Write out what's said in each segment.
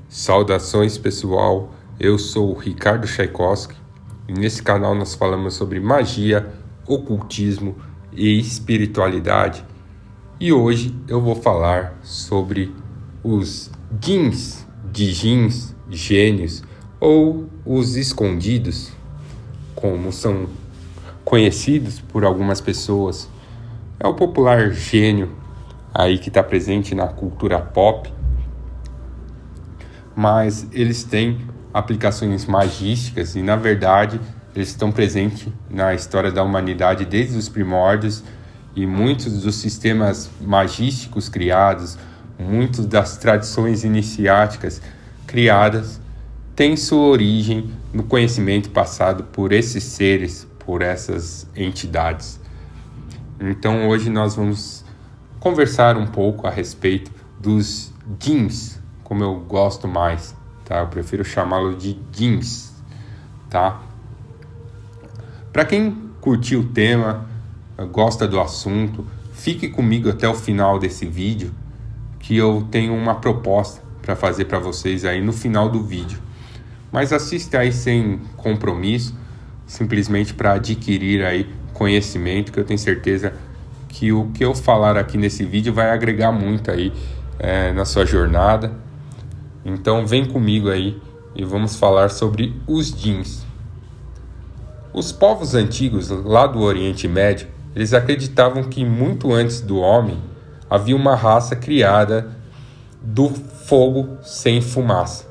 Saudações pessoal, eu sou o Ricardo Tchaikovsky e nesse canal nós falamos sobre magia, ocultismo e espiritualidade. E hoje eu vou falar sobre os djinns, gênios ou os escondidos, como são conhecidos por algumas pessoas. É o popular gênio aí que está presente na cultura pop, mas eles têm aplicações magísticas e, na verdade, eles estão presentes na história da humanidade desde os primórdios, e muitos dos sistemas magísticos criados, muitas das tradições iniciáticas criadas, têm sua origem no conhecimento passado por esses seres, por essas entidades. Então, hoje nós vamos conversar um pouco a respeito dos djinns, como eu gosto mais, tá? Eu prefiro chamá-lo de djinns, tá? Para quem curtiu o tema, gosta do assunto, fique comigo até o final desse vídeo, que eu tenho uma proposta para fazer para vocês aí no final do vídeo. Mas assista aí sem compromisso, simplesmente para adquirir aí conhecimento, que eu tenho certeza que o que eu falar aqui nesse vídeo vai agregar muito aí na sua jornada. Então vem comigo aí e vamos falar sobre os djinns. Os povos antigos lá do Oriente Médio, eles acreditavam que muito antes do homem havia uma raça criada do fogo sem fumaça.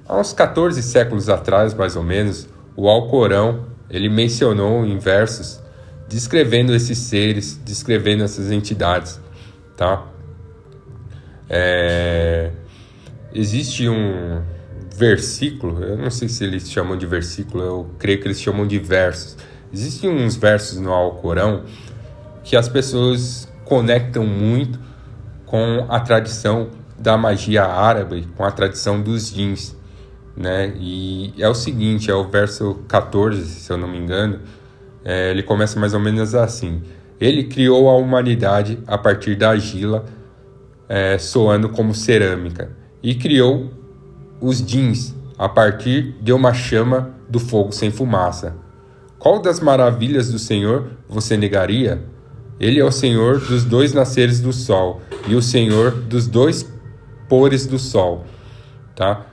Há uns 14 séculos atrás, mais ou menos, o Alcorão, ele mencionou em versos descrevendo esses seres, descrevendo essas entidades, tá? Existe um versículo, eu não sei se eles chamam de versículo, eu creio que eles chamam de versos. Existem uns versos no Alcorão que as pessoas conectam muito com a tradição da magia árabe, com a tradição dos djinns, né? E é o seguinte, é o verso 14, se eu não me engano, ele começa mais ou menos assim: ele criou a humanidade a partir da argila, soando como cerâmica, e criou os djinns a partir de uma chama do fogo sem fumaça. Qual das maravilhas do Senhor você negaria? Ele é o Senhor dos dois nasceres do sol e o Senhor dos dois pores do sol, tá?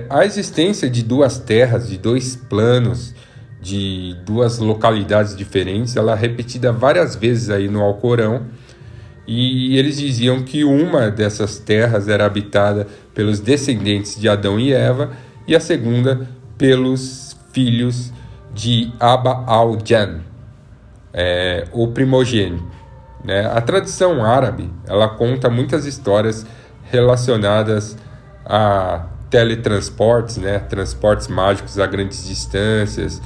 A existência de duas terras, de dois planos, de duas localidades diferentes, ela é repetida várias vezes aí no Alcorão. E eles diziam que uma dessas terras era habitada pelos descendentes de Adão e Eva, e a segunda pelos filhos de Aba al-Jan, o primogênito, né? A tradição árabe, ela conta muitas histórias relacionadas a teletransportes, né? Transportes mágicos a grandes distâncias,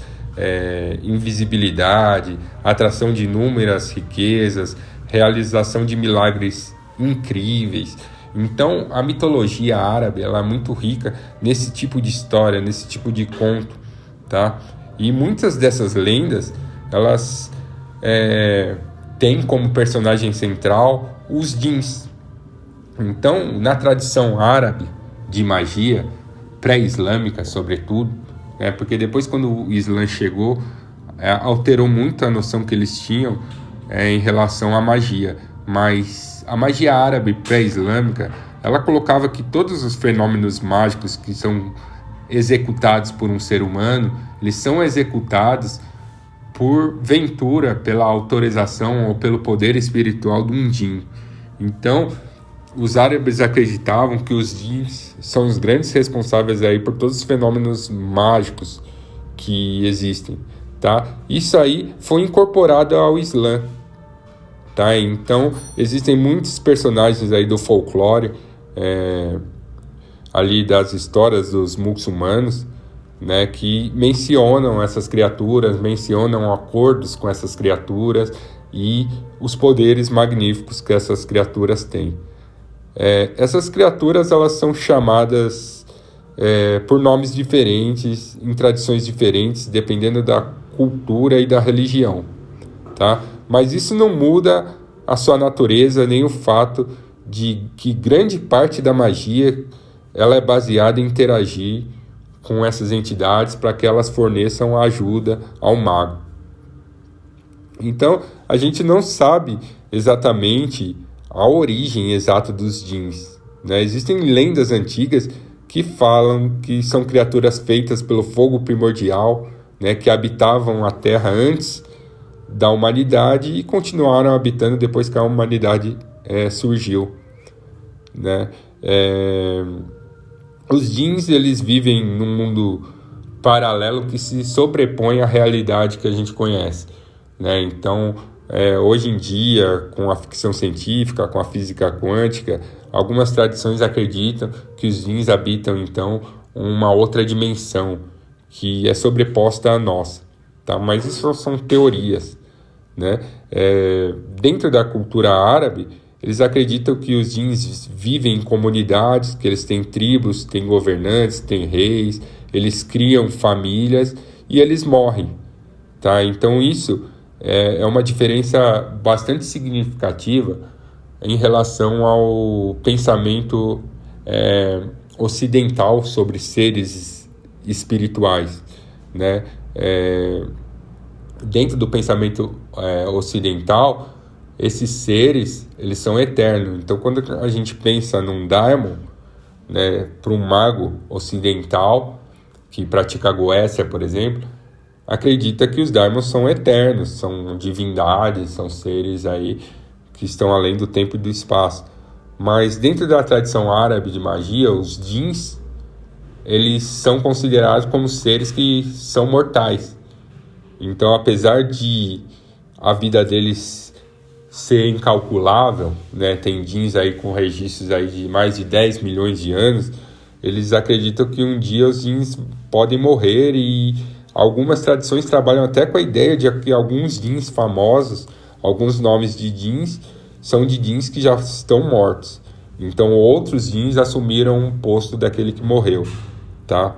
invisibilidade, atração de inúmeras riquezas, realização de milagres incríveis. Então, a mitologia árabe, ela é muito rica nesse tipo de história, nesse tipo de conto, tá? E muitas dessas lendas, elas têm como personagem central os djinns. Então, na tradição árabe de magia, pré-islâmica sobretudo, porque depois, quando o Islã chegou, alterou muito a noção que eles tinham em relação à magia, mas a magia árabe pré-islâmica, ela colocava que todos os fenômenos mágicos que são executados por um ser humano, eles são executados por ventura, pela autorização ou pelo poder espiritual de um djinn. Então, os árabes acreditavam que os djinns são os grandes responsáveis aí por todos os fenômenos mágicos que existem, tá? Isso aí foi incorporado ao Islã, tá? Então, existem muitos personagens aí do folclore, ali das histórias dos muçulmanos, né, que mencionam essas criaturas, mencionam acordos com essas criaturas e os poderes magníficos que essas criaturas têm. Essas criaturas, elas são chamadas por nomes diferentes, em tradições diferentes, dependendo da cultura e da religião, tá? Mas isso não muda a sua natureza, nem o fato de que grande parte da magia ela é baseada em interagir com essas entidades para que elas forneçam ajuda ao mago. Então, a gente não sabe exatamente a origem exata dos djinns, né? Existem lendas antigas que falam que são criaturas feitas pelo fogo primordial, né, que habitavam a Terra antes da humanidade e continuaram habitando depois que a humanidade surgiu, né? Os djinns, eles vivem num mundo paralelo que se sobrepõe à realidade que a gente conhece, né? Então, hoje em dia, com a ficção científica, com a física quântica, algumas tradições acreditam que os djinns habitam, então, uma outra dimensão que é sobreposta à nossa, tá? Mas isso são teorias, né? Dentro da cultura árabe, eles acreditam que os djinns vivem em comunidades, que eles têm tribos, têm governantes, têm reis, eles criam famílias e eles morrem, tá? Então isso é uma diferença bastante significativa em relação ao pensamento ocidental sobre seres espirituais, né? Dentro do pensamento ocidental, esses seres, eles são eternos. Então, quando a gente pensa num daimon, né, para um mago ocidental que pratica a goécia, por exemplo, acredita que os daimons são eternos, são divindades, são seres aí que estão além do tempo e do espaço. Mas dentro da tradição árabe de magia, os djinns, eles são considerados como seres que são mortais. Então, apesar de a vida deles ser incalculável, né, tem djinns aí com registros aí de mais de 10 milhões de anos, eles acreditam que um dia os djinns podem morrer e algumas tradições trabalham até com a ideia de que alguns djinns famosos, alguns nomes de djinns, são de djinns que já estão mortos. Então outros djinns assumiram o posto daquele que morreu, tá?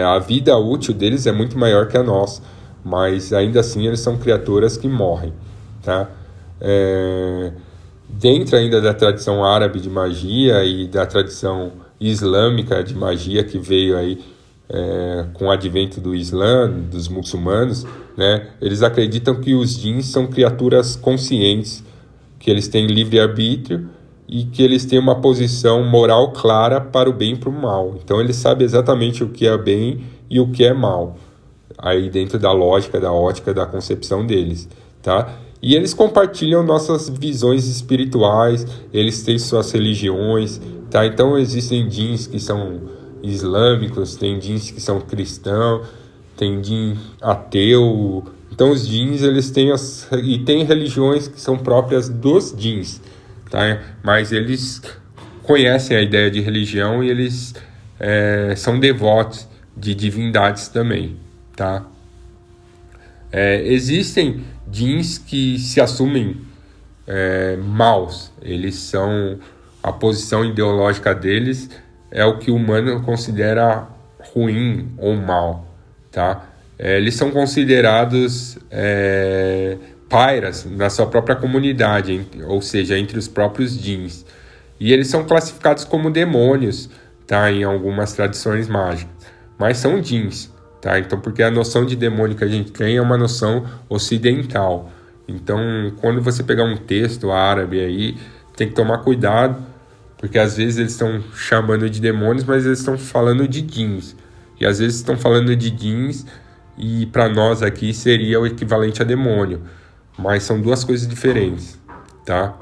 A vida útil deles é muito maior que a nossa, mas ainda assim eles são criaturas que morrem, tá? Dentro ainda da tradição árabe de magia e da tradição islâmica de magia que veio aí com o advento do Islã, dos muçulmanos, né? Eles acreditam que os djinns são criaturas conscientes, que eles têm livre-arbítrio e que eles têm uma posição moral clara para o bem e para o mal. Então eles sabem exatamente o que é bem e o que é mal, aí dentro da lógica, da ótica, da concepção deles, tá? E eles compartilham nossas visões espirituais, eles têm suas religiões, tá? Então existem djinns que são islâmicos, tem djinns que são cristãos, tem djinn ateu. Então os djinns, eles têm tem religiões que são próprias dos djinns, tá? Mas eles conhecem a ideia de religião e eles são devotos de divindades também, tá? Existem djinns que se assumem maus. Eles são, a posição ideológica deles é o que o humano considera ruim ou mal, tá? Eles são considerados pairas na sua própria comunidade, ou seja, entre os próprios djinns. E eles são classificados como demônios, tá? Em algumas tradições mágicas. Mas são djinns, tá? Então, porque a noção de demônio que a gente tem é uma noção ocidental. Então, quando você pegar um texto árabe aí, tem que tomar cuidado, porque às vezes eles estão chamando de demônios, mas eles estão falando de djinns. E às vezes estão falando de djinns e para nós aqui seria o equivalente a demônio. Mas são duas coisas diferentes, tá?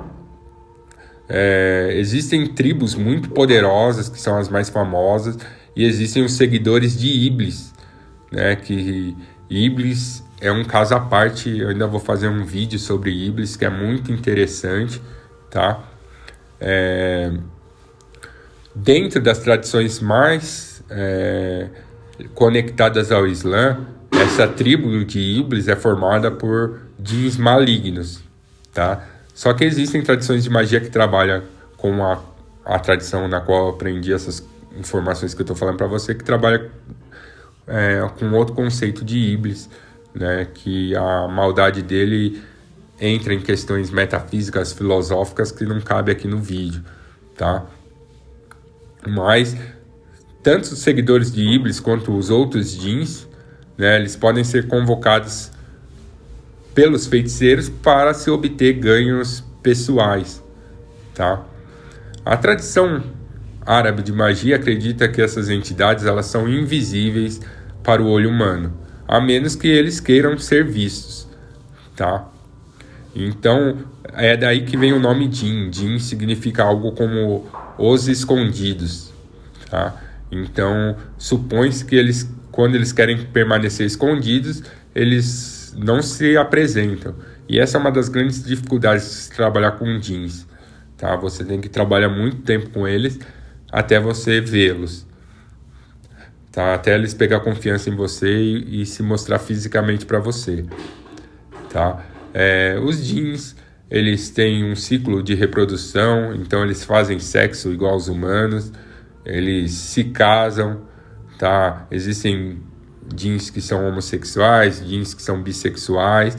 Existem tribos muito poderosas, que são as mais famosas, e existem os seguidores de Iblis, né? Que Iblis é um caso à parte. Eu ainda vou fazer um vídeo sobre Iblis, que é muito interessante, tá? Dentro das tradições mais conectadas ao Islã, essa tribo de Iblis é formada por djinns malignos, tá? Só que existem tradições de magia que trabalham com a tradição na qual eu aprendi essas informações que eu estou falando para você, que trabalha com outro conceito de Iblis, né? Que a maldade dele entra em questões metafísicas, filosóficas que não cabe aqui no vídeo, tá? Mas tanto os seguidores de Iblis quanto os outros djinns, né, eles podem ser convocados pelos feiticeiros para se obter ganhos pessoais, tá? A tradição árabe de magia acredita que essas entidades elas são invisíveis para o olho humano, a menos que eles queiram ser vistos, tá? Então, é daí que vem o nome Jinn. Jinn significa algo como os escondidos, tá? Então, supõe-se que eles, quando eles querem permanecer escondidos, eles não se apresentam. E essa é uma das grandes dificuldades de trabalhar com Jinns, tá? Você tem que trabalhar muito tempo com eles até você vê-los, tá? Até eles pegar confiança em você e se mostrar fisicamente para você, tá? Os Jinns, eles têm um ciclo de reprodução, então eles fazem sexo igual aos humanos, eles se casam, tá? Existem Jinns que são homossexuais, Jinns que são bissexuais,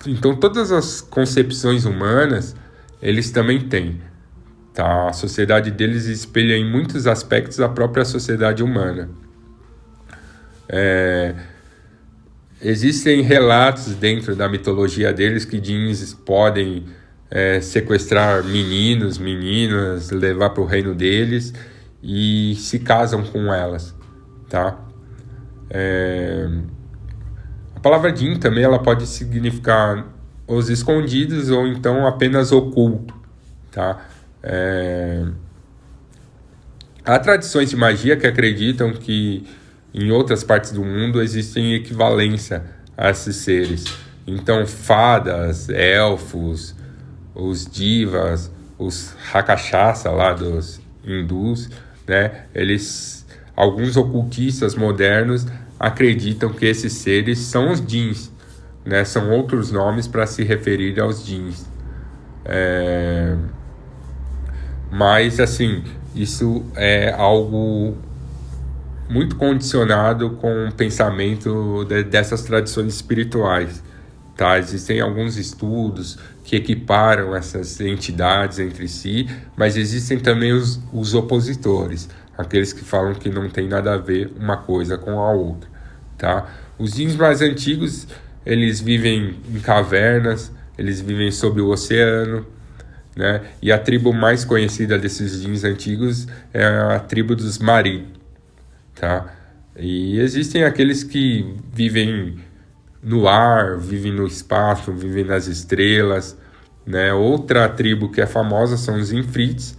então todas as concepções humanas eles também têm, tá? A sociedade deles espelha em muitos aspectos a própria sociedade humana. Existem relatos dentro da mitologia deles que Jinns podem sequestrar meninos, meninas, levar para o reino deles e se casam com elas, tá? A palavra Jinn também ela pode significar os escondidos ou então apenas oculto, tá? Há tradições de magia que acreditam que em outras partes do mundo existem equivalência a esses seres. Então, fadas, elfos, os divas, os rakshasa lá dos hindus, né? Alguns ocultistas modernos acreditam que esses seres são os Jinns, né? São outros nomes para se referir aos Jinns. Mas, assim, isso é algo muito condicionado com o pensamento dessas tradições espirituais, tá? Existem alguns estudos que equiparam essas entidades entre si, mas existem também os opositores, aqueles que falam que não tem nada a ver uma coisa com a outra, tá? Os Jinns mais antigos, eles vivem em cavernas, eles vivem sob o oceano, né? E a tribo mais conhecida desses Jinns antigos é a tribo dos Mari, tá? E existem aqueles que vivem no ar, vivem no espaço, vivem nas estrelas, né? Outra tribo que é famosa são os Ifrits,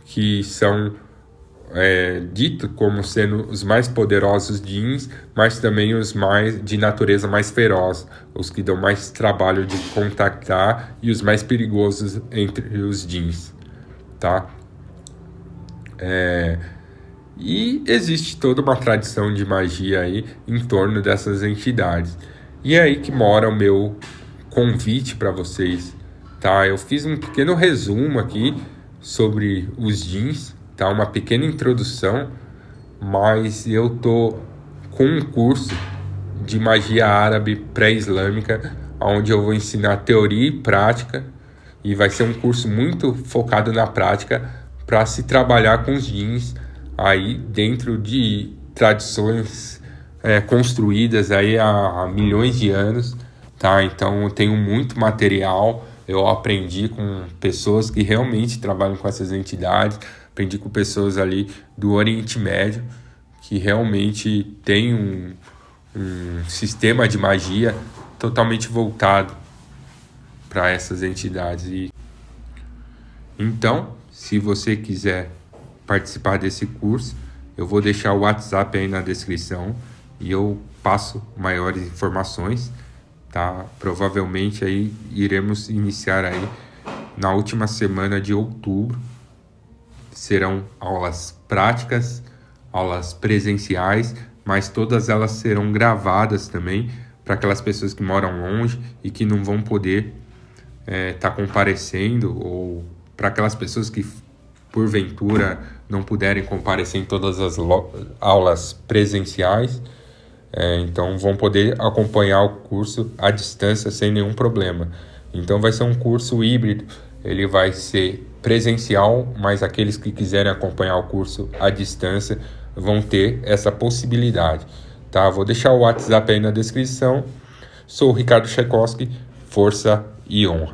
que são ditos como sendo os mais poderosos Jinns, mas também os mais de natureza mais feroz, os que dão mais trabalho de contactar e os mais perigosos entre os Jinns, tá? E existe toda uma tradição de magia aí em torno dessas entidades. E é aí que mora o meu convite para vocês, tá? Eu fiz um pequeno resumo aqui sobre os Jinns, tá? Uma pequena introdução, mas eu tô com um curso de magia árabe pré-islâmica, onde eu vou ensinar teoria e prática, e vai ser um curso muito focado na prática para se trabalhar com os Jinns aí dentro de tradições construídas aí há milhões de anos, tá? Então eu tenho muito material, eu aprendi com pessoas que realmente trabalham com essas entidades, aprendi com pessoas ali do Oriente Médio que realmente tem um sistema de magia totalmente voltado para essas entidades. Então, se você quiser participar desse curso, eu vou deixar o WhatsApp aí na descrição e eu passo maiores informações, tá? Provavelmente aí iremos iniciar aí na última semana de outubro. Serão aulas práticas, aulas presenciais, mas todas elas serão gravadas também para aquelas pessoas que moram longe e que não vão poder estar comparecendo, ou para aquelas pessoas que porventura não puderem comparecer em todas as aulas presenciais, então vão poder acompanhar o curso à distância sem nenhum problema. Então vai ser um curso híbrido, ele vai ser presencial, mas aqueles que quiserem acompanhar o curso à distância vão ter essa possibilidade, tá? Vou deixar o WhatsApp aí na descrição. Sou o Ricardo Tchaikovsky, força e honra.